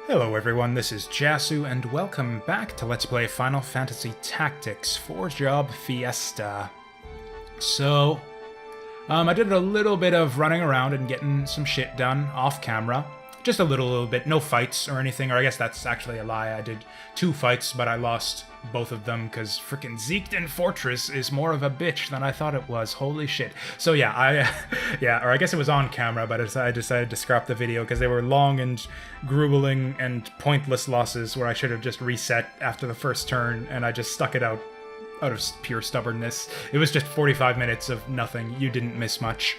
Hello everyone, this is Jasu, and welcome back to Let's Play Final Fantasy Tactics 4 Job Fiesta. So, I did a little bit of running around and getting some shit done off camera. Just a little bit, no fights or anything, or I guess that's actually a lie. I did 2 fights, but I lost both of them because frickin' Ziekden Fortress is more of a bitch than I thought it was. Holy shit. So yeah, or I guess it was on camera, but I decided to scrap the video because they were long and grueling and pointless losses where I should have just reset after the first turn, and I just stuck it out of pure stubbornness. It was just 45 minutes of nothing. You didn't miss much.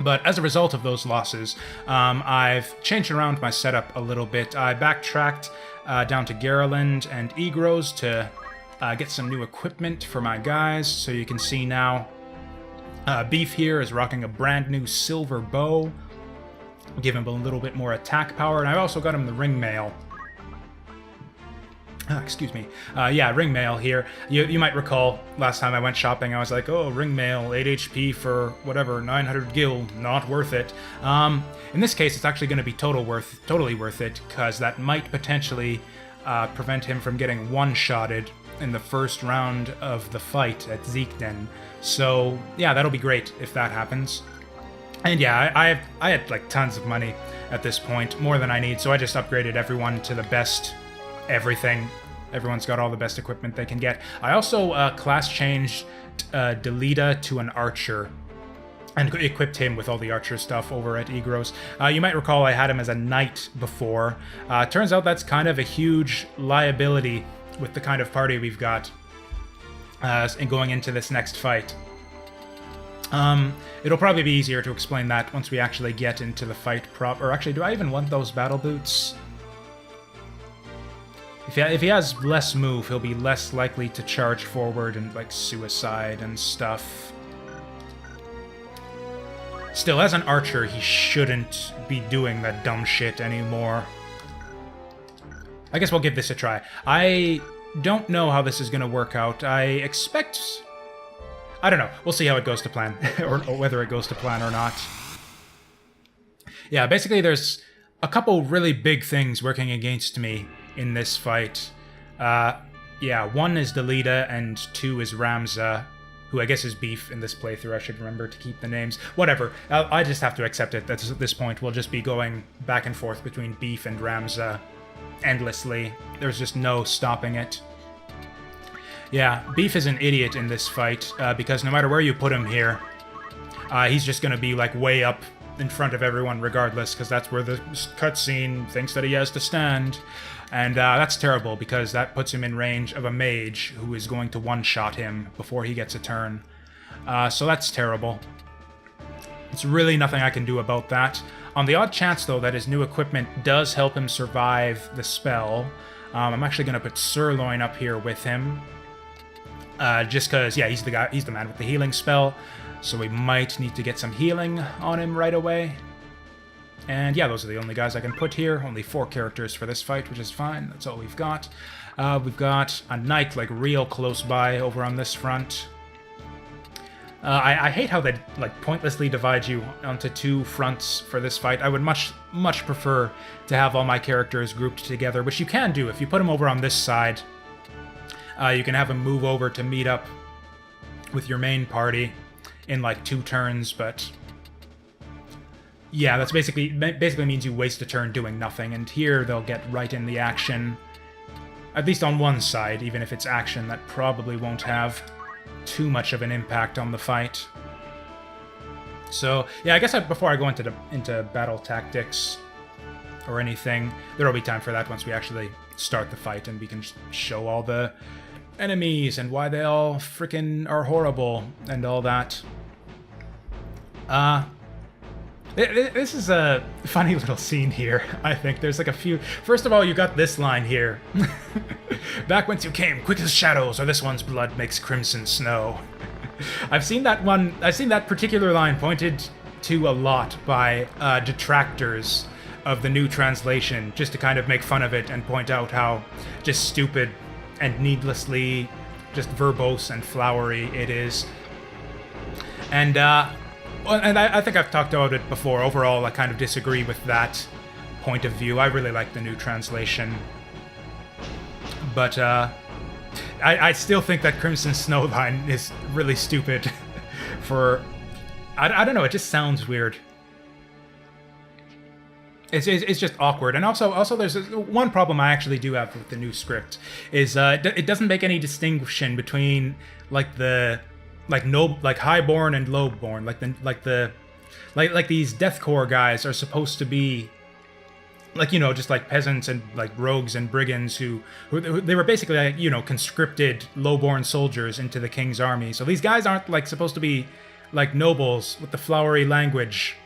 But as a result of those losses, I've changed around my setup a little bit. I backtracked down to Garland and Egros to get some new equipment for my guys. So you can see now, Beef here is rocking a brand new silver bow. Give him a little bit more attack power, and I also got him the ring mail. Excuse me. Yeah, ring mail here. You might recall last time I went shopping, I was like, oh, ring mail, 8 HP for whatever, 900 gil, not worth it. In this case, it's actually going to be totally worth it, because that might potentially prevent him from getting one-shotted in the first round of the fight at Ziekden. So, yeah, that'll be great if that happens. And yeah, I had like tons of money at this point, more than I need, so I just upgraded everyone to the best everything. Everyone's got all the best equipment they can get. I also class changed Delita to an archer and equipped him with all the archer stuff over at Egros. You might recall I had him as a knight before. Turns out that's kind of a huge liability with the kind of party we've got in going into this next fight. It'll probably be easier to explain that once we actually get into the fight or actually, do I even want those battle boots? If he has less move, he'll be less likely to charge forward and, like, suicide and stuff. Still, as an archer, he shouldn't be doing that dumb shit anymore. I guess we'll give this a try. I don't know how this is going to work out. I expect... I don't know. We'll see how it goes to plan, or whether it goes to plan or not. Yeah, basically there's a couple really big things working against me in this fight. Yeah, 1 is Delita and 2 is Ramza, who I guess is Beef in this playthrough. I should remember to keep the names. Whatever. I just have to accept it. At this point, we'll just be going back and forth between Beef and Ramza endlessly. There's just no stopping it. Yeah, Beef is an idiot in this fight, because no matter where you put him here, he's just gonna be, like, way up in front of everyone regardless, because that's where the cutscene thinks that he has to stand. And that's terrible, because that puts him in range of a mage who is going to one-shot him before he gets a turn. So that's terrible. It's really nothing I can do about that. On the odd chance, though, that his new equipment does help him survive the spell, I'm actually going to put Sirloin up here with him. Just because, yeah, he's the man with the healing spell, so we might need to get some healing on him right away. And yeah, those are the only guys I can put here. Only 4 characters for this fight, which is fine. That's all we've got. We've got a knight, like, real close by over on this front. I hate how they, like, pointlessly divide you onto 2 fronts for this fight. I would much prefer to have all my characters grouped together, which you can do. If you put them over on this side, you can have them move over to meet up with your main party in, like, 2 turns, but... yeah, that's basically means you waste a turn doing nothing, and here they'll get right in the action. At least on one side, even if it's action, that probably won't have too much of an impact on the fight. So, yeah, I guess before I go into battle tactics or anything, there'll be time for that once we actually start the fight, and we can show all the enemies and why they all frickin' are horrible and all that. This is a funny little scene here, I think. There's like a few... First of all, you got this line here. Back whence you came, quick as shadows, or this one's blood makes crimson snow. I've seen that particular line pointed to a lot by detractors of the new translation, just to kind of make fun of it and point out how just stupid and needlessly just verbose and flowery it is. And I think I've talked about it before. Overall, I kind of disagree with that point of view. I really like the new translation. But I still think that Crimson Snowline is really stupid for... I don't know, it just sounds weird. It's just awkward. And also there's one problem I actually do have with the new script is it doesn't make any distinction between like highborn and lowborn. Like these deathcore guys are supposed to be like, you know, just like peasants and like rogues and brigands who they were basically like, you know, conscripted lowborn soldiers into the king's army. So these guys aren't like supposed to be like nobles with the flowery language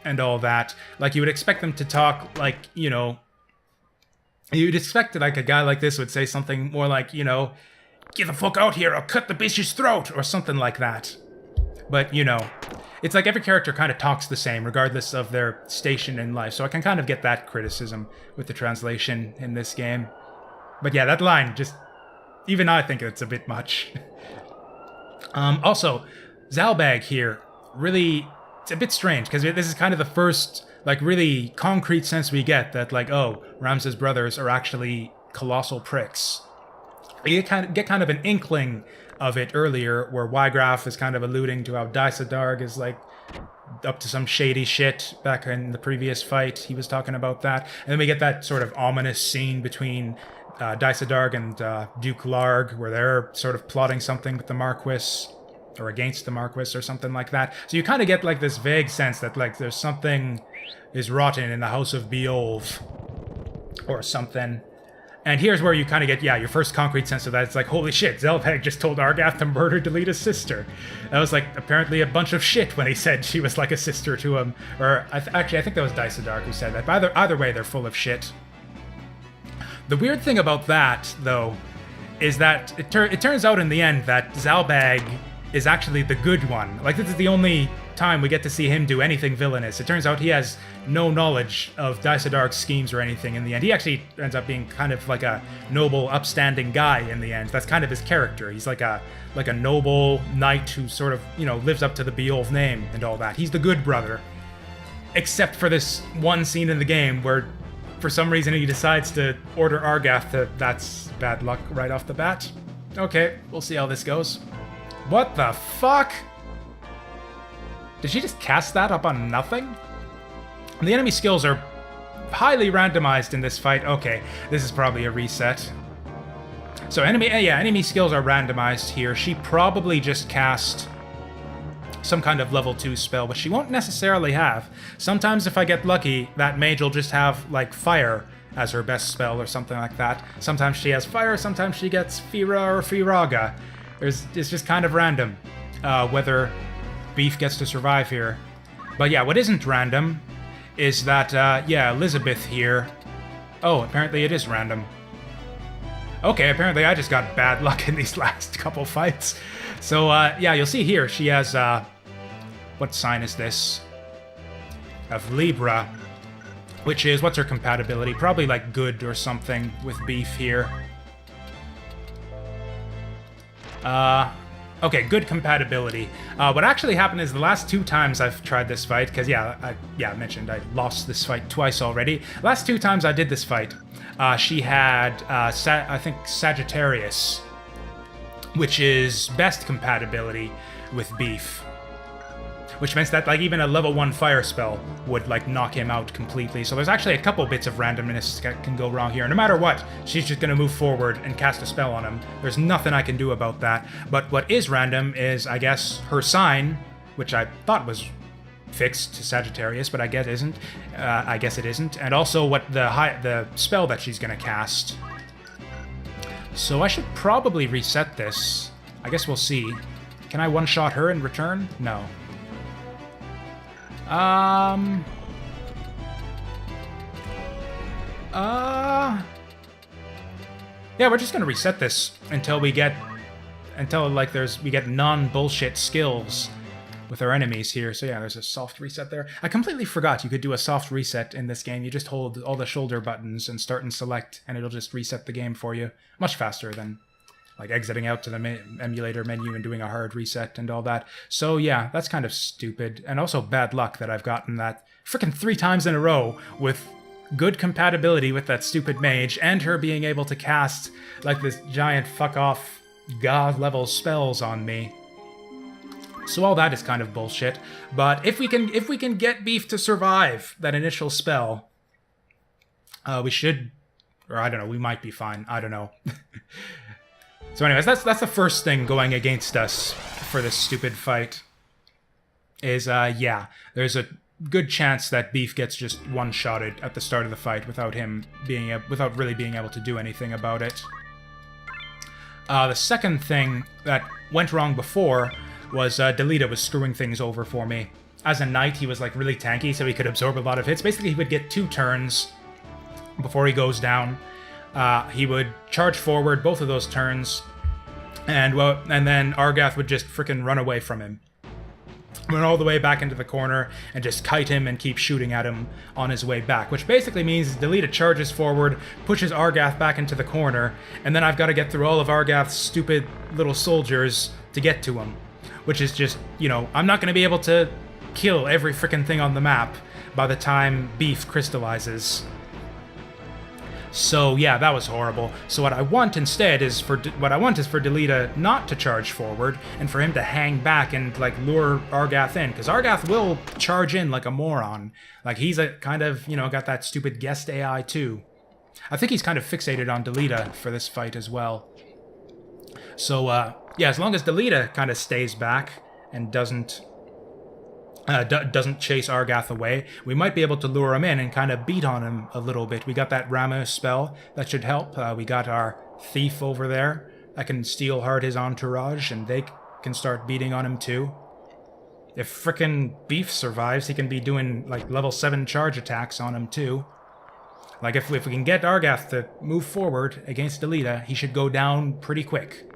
and all that. Like, you would expect them to talk like, you know, you'd expect that like a guy like this would say something more like, you know, get the fuck out here, I'll cut the bitch's throat, or something like that. But, you know, it's like every character kind of talks the same, regardless of their station in life. So I can kind of get that criticism with the translation in this game. But yeah, that line, just... even I think it's a bit much. Also, Zalbag here, really... it's a bit strange, because this is kind of the first, like, really concrete sense we get that, like, oh, Ramza's brothers are actually colossal pricks. You get kind of an inkling of it earlier, where Wygraf is kind of alluding to how Daisadarg is, like, up to some shady shit back in the previous fight. He was talking about that. And then we get that sort of ominous scene between Daisadarg and Duke Larg, where they're sort of plotting something with the Marquis, or against the Marquis, or something like that. So you kind of get, like, this vague sense that, like, there's something is rotten in the House of Beolv, or something. And here's where you kind of get, yeah, your first concrete sense of that. It's like, holy shit, Zelbag just told Argath to murder Delita's sister. That was, like, apparently a bunch of shit when he said she was like a sister to him. Or, actually, I think that was Daisadarg who said that. But either way, they're full of shit. The weird thing about that, though, is that it turns out in the end that Zalbag is actually the good one. Like, this is the only time we get to see him do anything villainous. It turns out he has no knowledge of Daisadarg's schemes or anything in the end. He actually ends up being kind of like a noble, upstanding guy in the end. That's kind of his character. He's like a noble knight who sort of, you know, lives up to the Beolv name and all that. He's the good brother. Except for this one scene in the game where, for some reason, he decides to order Argath to... that's bad luck right off the bat. Okay, we'll see how this goes. What the fuck? Did she just cast that up on nothing? And the enemy skills are highly randomized in this fight. Okay, this is probably a reset. So enemy skills are randomized here. She probably just cast some kind of level 2 spell, which she won't necessarily have. Sometimes if I get lucky, that mage will just have, like, fire as her best spell or something like that. Sometimes she has fire, sometimes she gets Fira or Firaga. It's just kind of random whether Beef gets to survive here. But yeah, what isn't random is that, yeah, Elizabeth here... oh, apparently it is random. Okay, apparently I just got bad luck in these last couple fights. So, yeah, you'll see here, she has, what sign is this? Of Libra. Which is, what's her compatibility? Probably, like, good or something with Beef here. Okay, good compatibility. What actually happened is the last 2 times I've tried this fight, because I mentioned I lost this fight twice already. Last 2 times I did this fight, she had, I think, Sagittarius, which is best compatibility with Beef. Which means that, like, even a level 1 fire spell would, like, knock him out completely. So there's actually a couple bits of randomness that can go wrong here. No matter what, she's just gonna move forward and cast a spell on him. There's nothing I can do about that. But what is random is, I guess, her sign, which I thought was fixed to Sagittarius, but I guess isn't. I guess it isn't. And also what the spell that she's gonna cast. So I should probably reset this. I guess we'll see. Can I one-shot her in return? No. Yeah, we're just gonna reset this until we get non-bullshit skills with our enemies here. So yeah, there's a soft reset there. I completely forgot you could do a soft reset in this game. You just hold all the shoulder buttons and start and select, and it'll just reset the game for you. Much faster than, like, exiting out to the emulator menu and doing a hard reset and all that. So yeah, that's kind of stupid. And also bad luck that I've gotten that frickin' 3 times in a row with good compatibility with that stupid mage, and her being able to cast like this giant fuck-off god-level spells on me. So all that is kind of bullshit. But if we can get Beef to survive that initial spell, we should, or I don't know, we might be fine. I don't know. So anyways, that's the first thing going against us for this stupid fight. Is yeah, there's a good chance that Beef gets just one-shotted at the start of the fight without really being able to do anything about it. The second thing that went wrong before was Delita was screwing things over for me. As a knight, he was like really tanky, so he could absorb a lot of hits. Basically, he would get 2 turns before he goes down. He would charge forward both of those turns, and then Argath would just frickin' run away from him. Run all the way back into the corner and just kite him and keep shooting at him on his way back, which basically means Delita charges forward, pushes Argath back into the corner, and then I've got to get through all of Argath's stupid little soldiers to get to him, which is just, you know, I'm not going to be able to kill every frickin' thing on the map by the time Beef crystallizes. So yeah, that was horrible. So what I want instead is for Delita not to charge forward and for him to hang back and like lure Argath in, because Argath will charge in like a moron. Like he's a kind of, you know, got that stupid guest AI too. I think he's kind of fixated on Delita for this fight as well. So yeah, as long as Delita kind of stays back and doesn't chase Argath away, we might be able to lure him in and kind of beat on him a little bit. We got that Ramos spell that should help. We got our Thief over there that can steal hard his entourage, and they can start beating on him too. If frickin' Beef survives, he can be doing like level 7 charge attacks on him too. Like if we can get Argath to move forward against Delita, he should go down pretty quick.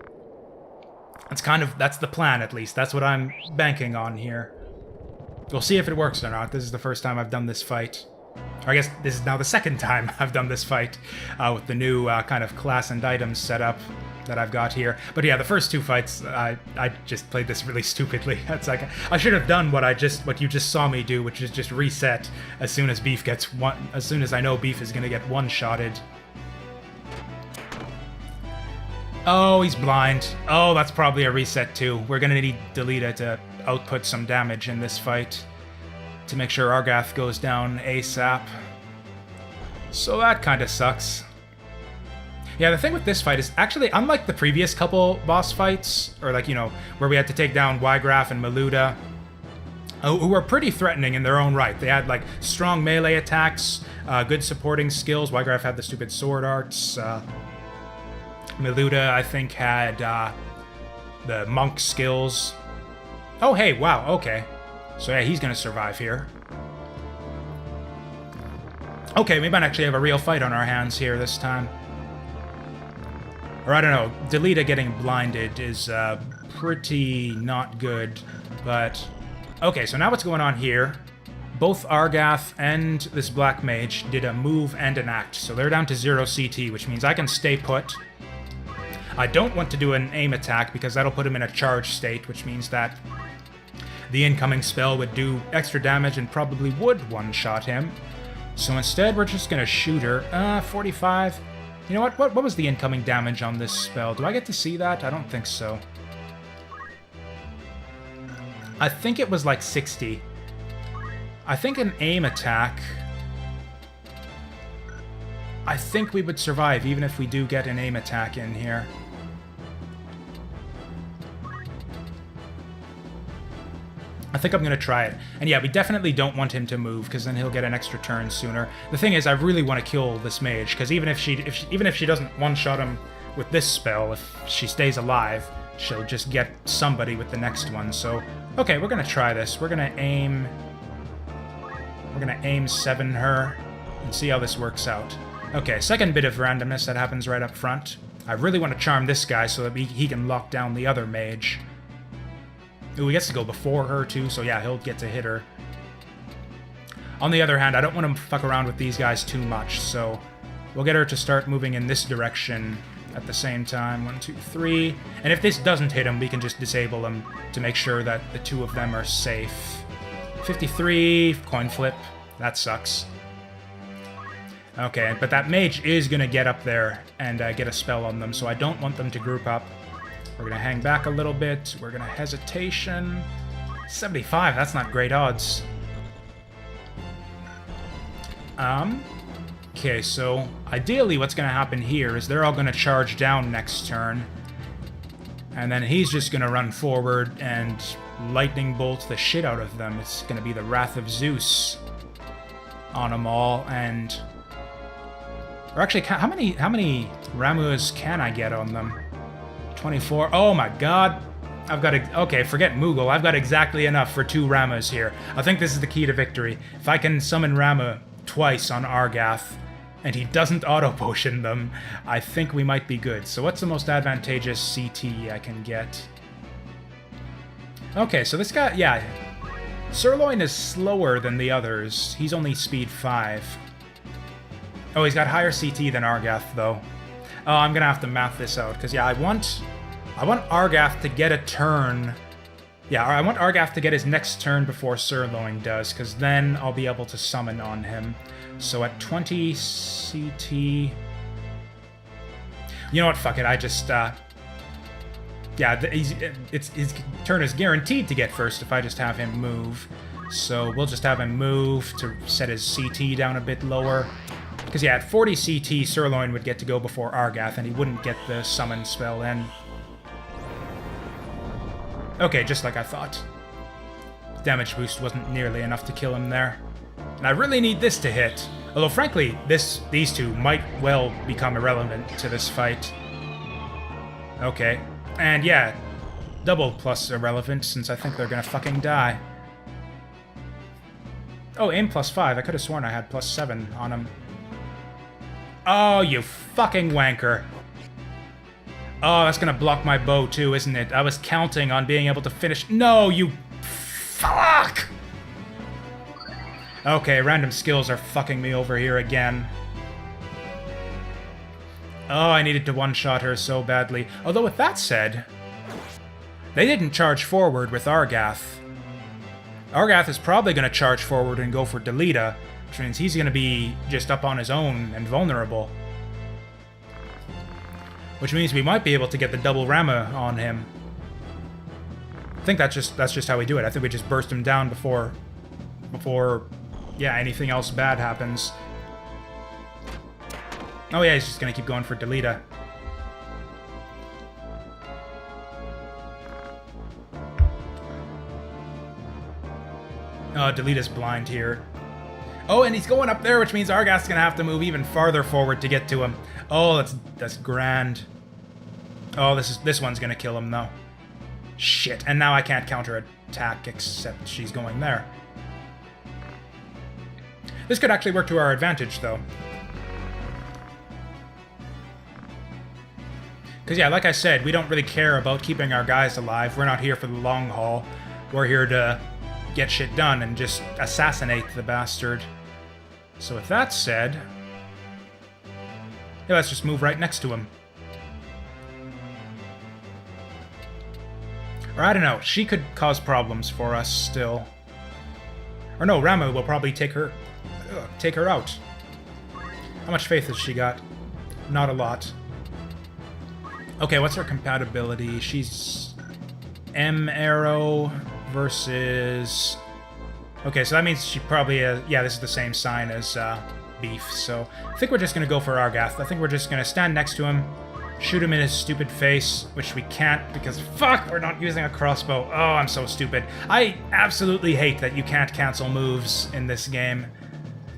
That's the plan, at least. That's what I'm banking on here. We'll see if it works or not. This is the first time I've done this fight. Or I guess this is now the second time I've done this fight with the new kind of class and items setup that I've got here. But yeah, the first 2 fights, I just played this really stupidly. It's like, I should have done what you just saw me do, which is just reset as soon as as soon as I know Beef is going to get one-shotted. Oh, he's blind. Oh, that's probably a reset too. We're going to need Delita to output some damage in this fight to make sure Argath goes down ASAP. So that kind of sucks. Yeah, the thing with this fight is actually, unlike the previous couple boss fights, or like, you know, where we had to take down Wygraf and Maluda, who were pretty threatening in their own right. They had like strong melee attacks, good supporting skills. Wygraf had the stupid sword arts. Maluda, I think, had the monk skills. Oh, hey, wow, okay. So yeah, he's gonna survive here. Okay, we might actually have a real fight on our hands here this time. Or I don't know, Delita getting blinded is pretty not good, but... Okay, so now what's going on here? Both Argath and this Black Mage did a move and an act, so they're down to 0 CT, which means I can stay put. I don't want to do an aim attack because that'll put him in a charge state, which means that the incoming spell would do extra damage and probably would one-shot him. So instead, we're just gonna shoot her. 45. You know what? What was the incoming damage on this spell? Do I get to see that? I don't think so. I think it was like 60. I think an aim attack... I think we would survive even if we do get an aim attack in here. I think I'm going to try it. And yeah, we definitely don't want him to move, because then he'll get an extra turn sooner. The thing is, I really want to kill this mage, because even if she doesn't one-shot him with this spell, if she stays alive, she'll just get somebody with the next one. So, okay, we're going to try this. We're going to aim 7 her and see how this works out. Okay, second bit of randomness that happens right up front. I really want to charm this guy so that he can lock down the other mage. Ooh, he gets to go before her, too, so yeah, he'll get to hit her. On the other hand, I don't want to fuck around with these guys too much, so we'll get her to start moving in this direction at the same time. 1, 2, 3. And if this doesn't hit him, we can just disable him to make sure that the 2 of them are safe. 53, coin flip. That sucks. Okay, but that mage is going to get up there and get a spell on them, so I don't want them to group up. We're going to hang back a little bit. We're going to hesitation. 75, that's not great odds. Okay, so ideally what's going to happen here is they're all going to charge down next turn. And then he's just going to run forward and lightning bolt the shit out of them. It's going to be the Wrath of Zeus on them all, and... Or actually, how many Ramus can I get on them? 24. Oh my god. I've got... Okay, forget Moogle. I've got exactly enough for 2 Ramus here. I think this is the key to victory. If I can summon Ramu twice on Argath, and he doesn't auto-potion them, I think we might be good. So what's the most advantageous CT I can get? Okay, so this guy... Yeah. Sirloin is slower than the others. He's only speed 5. Oh, he's got higher CT than Argath, though. Oh, I'm gonna have to math this out, because, yeah, I want Argath to get a turn... Yeah, I want Argath to get his next turn before Sirloin does, because then I'll be able to summon on him. So at 20 CT... You know what, fuck it, I just, Yeah, his turn is guaranteed to get first if I just have him move. So we'll just have him move to set his CT down a bit lower. Because, yeah, at 40 CT, Sirloin would get to go before Argath, and he wouldn't get the summon spell in. Okay, just like I thought. Damage boost wasn't nearly enough to kill him there. And I really need this to hit. Although, frankly, these two might well become irrelevant to this fight. Okay. And, yeah, double plus irrelevant, since I think they're gonna fucking die. Oh, aim +5. I could have sworn I had +7 on him. Oh, you fucking wanker. Oh, that's gonna block my bow too, isn't it? I was counting on being able to finish... No, you... Fuck! Okay, random skills are fucking me over here again. Oh, I needed to one-shot her so badly. Although, with that said... They didn't charge forward with Argath. Argath is probably gonna charge forward and go for Delita, which means he's gonna be just up on his own and vulnerable. Which means we might be able to get the double Rama on him. I think that's just how we do it. I think we just burst him down before yeah, anything else bad happens. Oh yeah, he's just gonna keep going for Delita. Oh, Delita's blind here. Oh, and he's going up there, which means Argath's gonna have to move even farther forward to get to him. Oh, that's grand. Oh, this one's gonna kill him, though. Shit, and now I can't counter-attack except she's going there. This could actually work to our advantage, though. Because, yeah, like I said, we don't really care about keeping our guys alive. We're not here for the long haul. We're here to get shit done and just assassinate the bastard. So with that said... Yeah, let's just move right next to him. Or I don't know, she could cause problems for us still. Or no, Ramu will probably take her out. How much faith has she got? Not a lot. Okay, what's her compatibility? She's M arrow versus... Okay, so that means she probably... yeah, this is the same sign as Beef, so... I think we're just gonna go for Argath. I think we're just gonna stand next to him, shoot him in his stupid face, which we can't because, fuck, we're not using a crossbow. Oh, I'm so stupid. I absolutely hate that you can't cancel moves in this game.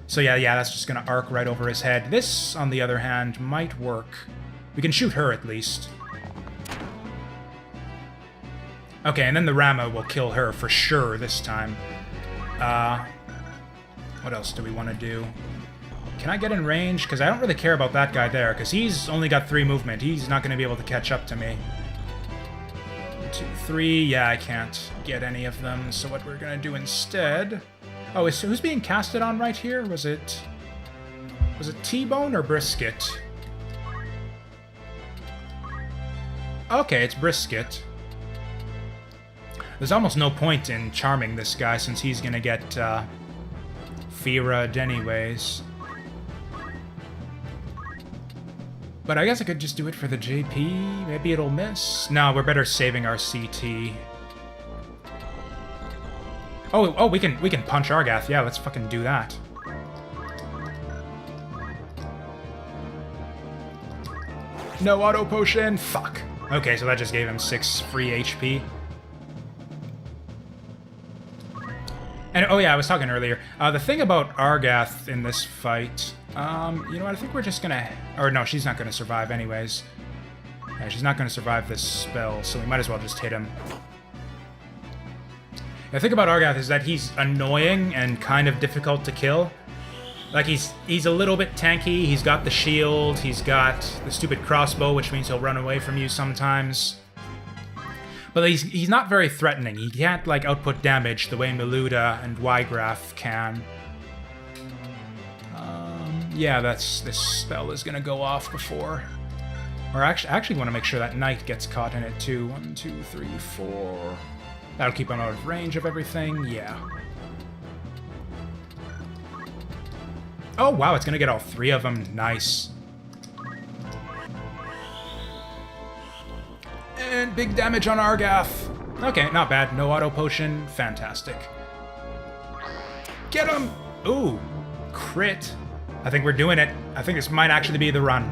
So yeah, that's just gonna arc right over his head. This, on the other hand, might work. We can shoot her, at least. Okay, and then the Rama will kill her for sure this time. What else do we want to do? Can I get in range? Because I don't really care about that guy there, because he's only got 3 movement. He's not going to be able to catch up to me. 1, 2, 3. Yeah, I can't get any of them. So what we're going to do instead... Oh, who's being casted on right here? Was it T-Bone or Brisket? Okay, it's Brisket. There's almost no point in charming this guy since he's going to get Fira'd anyways. But I guess I could just do it for the JP. Maybe it'll miss. No, we're better saving our CT. Oh, we can punch Argath. Yeah, let's fucking do that. No auto potion. Fuck. Okay, so that just gave him 6 free HP. And oh yeah, I was talking earlier. The thing about Argath in this fight, you know what? I think we're just gonna, or no, she's not gonna survive anyways. Yeah, she's not gonna survive this spell, so we might as well just hit him. The thing about Argath is that he's annoying and kind of difficult to kill. Like, he's a little bit tanky, he's got the shield, he's got the stupid crossbow, which means he'll run away from you sometimes. But he's not very threatening. He can't, like, output damage the way Miluda and Ygraf can. Yeah, this spell is gonna go off before... Or I actually want to make sure that Knight gets caught in it, too. 1, 2, 3, 4... That'll keep him out of range of everything, yeah. Oh, wow, it's gonna get all 3 of them. Nice. And big damage on Argath. Okay, not bad. No auto potion. Fantastic. Get him! Ooh, crit. I think we're doing it. I think this might actually be the run.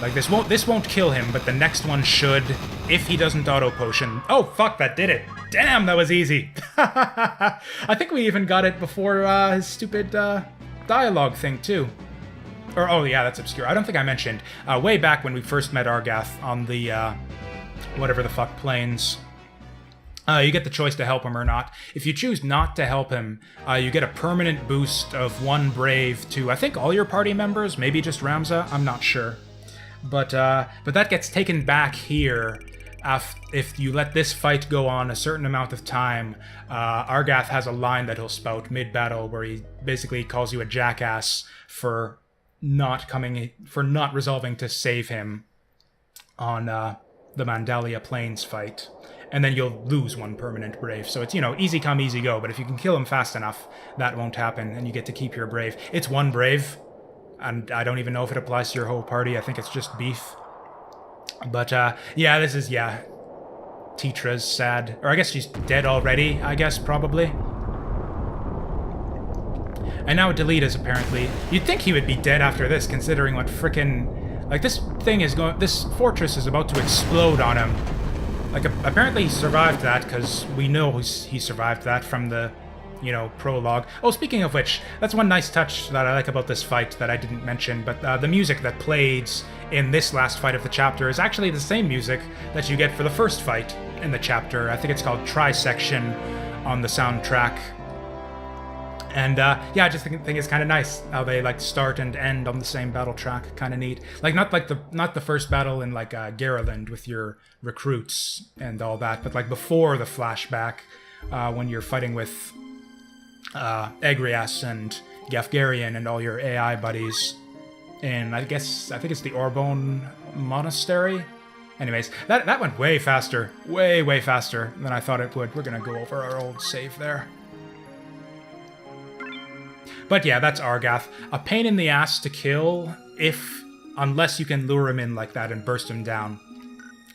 Like, this won't kill him, but the next one should, if he doesn't auto potion. Oh, fuck, that did it. Damn, that was easy. I think we even got it before his stupid dialogue thing, too. Or, oh yeah, that's obscure. I don't think I mentioned, way back when we first met Argath on the, whatever the fuck plains, you get the choice to help him or not. If you choose not to help him, you get a permanent boost of 1 brave to, I think, all your party members, maybe just Ramza, I'm not sure. But that gets taken back here if you let this fight go on a certain amount of time. Argath has a line that he'll spout mid-battle where he basically calls you a jackass for not resolving to save him on the Mandalia Plains fight. And then you'll lose 1 permanent brave. So it's, you know, easy come, easy go. But if you can kill him fast enough, that won't happen, and you get to keep your brave. It's 1 brave, and I don't even know if it applies to your whole party. I think it's just beef. But, yeah, this is, yeah, Titra's sad. Or I guess she's dead already, I guess, probably. And now Delita's apparently... You'd think he would be dead after this, considering what frickin'... Like, this thing is going... This fortress is about to explode on him. Like, apparently he survived that, because we know he survived that from the, you know, prologue. Oh, speaking of which, that's one nice touch that I like about this fight that I didn't mention, but the music that played in this last fight of the chapter is actually the same music that you get for the first fight in the chapter. I think it's called Trisection on the soundtrack. And, yeah, I just think it's kind of nice how they, like, start and end on the same battle track. Kind of neat. Like, not the first battle in, like, Garland with your recruits and all that, but, like, before the flashback, when you're fighting with Egrias and Gafgarian and all your AI buddies in, I think it's the Orbone Monastery? Anyways, that went way faster. Way faster than I thought it would. We're gonna go over our old save there. But yeah, that's Argath. A pain in the ass to kill unless you can lure him in like that and burst him down.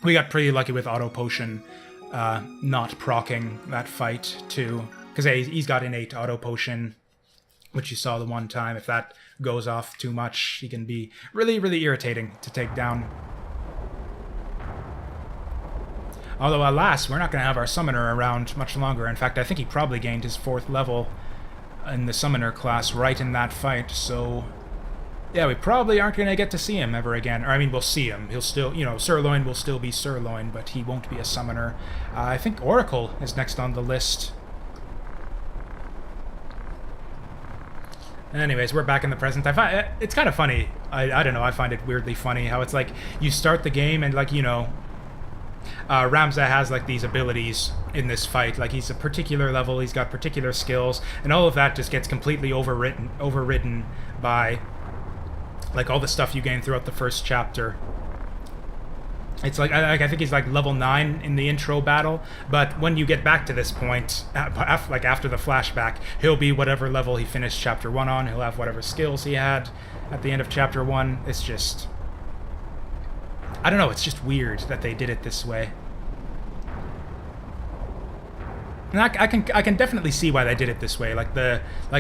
We got pretty lucky with auto potion not proccing that fight too. Because he's got innate auto potion, which you saw the one time. If that goes off too much, he can be really, really irritating to take down. Although, alas, we're not going to have our summoner around much longer. In fact, I think he probably gained his 4th level in the summoner class right in that fight, so yeah, we probably aren't going to get to see him ever again. Or, I mean, we'll see him. He'll still, you know, Sirloin will still be Sirloin, but he won't be a summoner. I think Oracle is next on the list. Anyways, we're back in the present. I find it's kind of funny. I don't know, I find it weirdly funny how it's like, you start the game and, like, you know, Ramza has, like, these abilities in this fight. Like, he's a particular level, he's got particular skills, and all of that just gets completely overridden by, like, all the stuff you gain throughout the first chapter. It's like I think he's like level 9 in the intro battle, but when you get back to this point, like after the flashback, he'll be whatever level he finished Chapter 1 on. He'll have whatever skills he had at the end of Chapter 1. It's just... I don't know, it's just weird that they did it this way. And I can definitely see why they did it this way, like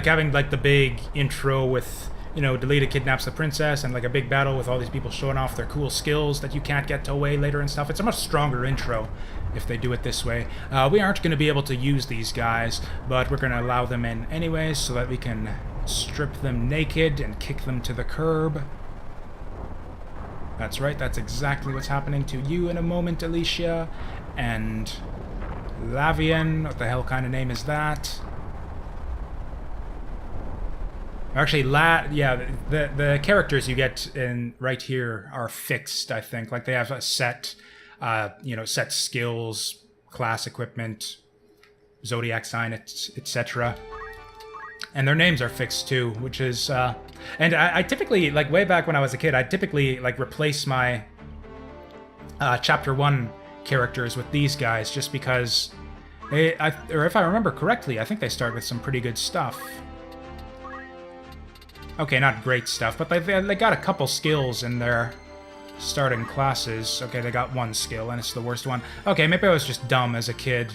having like the big intro with, you know, Delita kidnaps the princess and like a big battle with all these people showing off their cool skills that you can't get away later and stuff. It's a much stronger intro if they do it this way. We aren't going to be able to use these guys, but we're going to allow them in anyways so that we can strip them naked and kick them to the curb. That's right, that's exactly what's happening to you in a moment, Alicia. And Lavian, what the hell kind of name is that? Actually, the characters you get in right here are fixed, I think. Like, they have a set, set skills, class equipment, zodiac sign, etc. And their names are fixed, too, which is... and I typically, like, way back when I was a kid, I'd typically, like, replace my Chapter 1 characters with these guys, just because... or if I remember correctly, I think they start with some pretty good stuff. Okay, not great stuff, but they got a couple skills in their starting classes. Okay, they got one skill, and it's the worst one. Okay, maybe I was just dumb as a kid.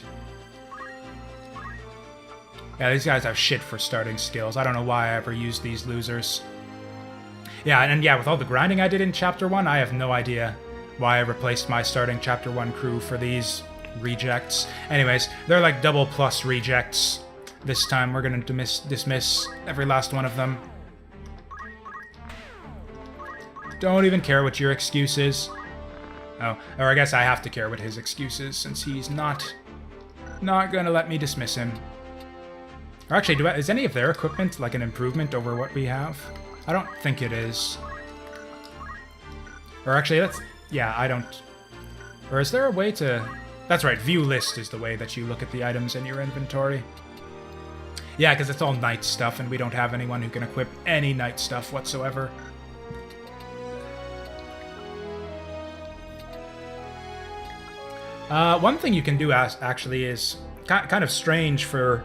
Yeah, these guys have shit for starting skills. I don't know why I ever used these losers. Yeah, and yeah, with all the grinding I did in Chapter 1, I have no idea why I replaced my starting Chapter 1 crew for these rejects. Anyways, they're like double plus rejects. This time we're gonna dismiss every last one of them. Don't even care what your excuse is. Oh, or I guess I have to care what his excuse is, since he's not gonna let me dismiss him. Or actually, is any of their equipment like an improvement over what we have? I don't think it is. Or actually, I don't... Or is there a way to... That's right, view list is the way that you look at the items in your inventory. Yeah, because it's all knight stuff, and we don't have anyone who can equip any knight stuff whatsoever. One thing you can do actually is kind of strange for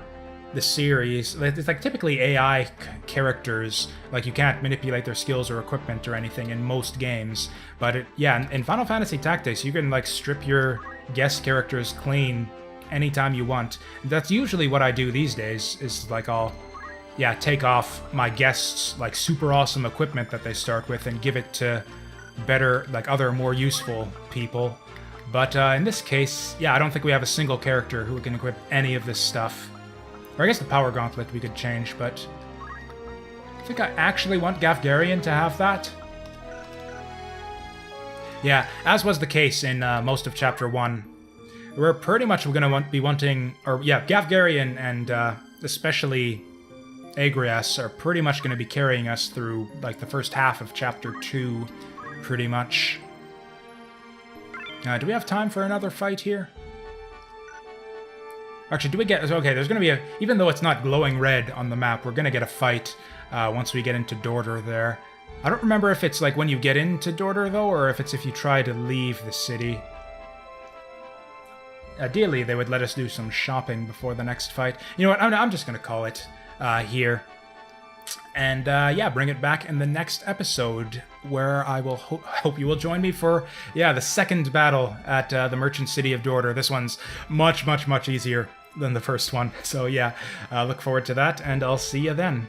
the series. It's like typically AI characters, like you can't manipulate their skills or equipment or anything in most games. But in Final Fantasy Tactics, you can like strip your guest characters clean anytime you want. That's usually what I do these days, is like I'll take off my guests' like super awesome equipment that they start with and give it to better, like other more useful people. But in this case, I don't think we have a single character who can equip any of this stuff. Or I guess the Power Gauntlet we could change, but I think I actually want Gafgarian to have that. Yeah, as was the case in most of Chapter 1. We're pretty much going to be wanting... Gafgarian and especially Agrias are pretty much going to be carrying us through like the first half of Chapter 2, pretty much. Do we have time for another fight here? Actually, do we get... Okay, there's going to be a... Even though it's not glowing red on the map, we're going to get a fight once we get into Dorder there. I don't remember if it's like when you get into Dorder, though, or if it's if you try to leave the city. Ideally, they would let us do some shopping before the next fight. You know what? I'm just going to call it here. And bring it back in the next episode, where I will hope you will join me for the second battle at the Merchant City of Dorder. This one's much, much, much easier than the first one. So look forward to that, and I'll see you then.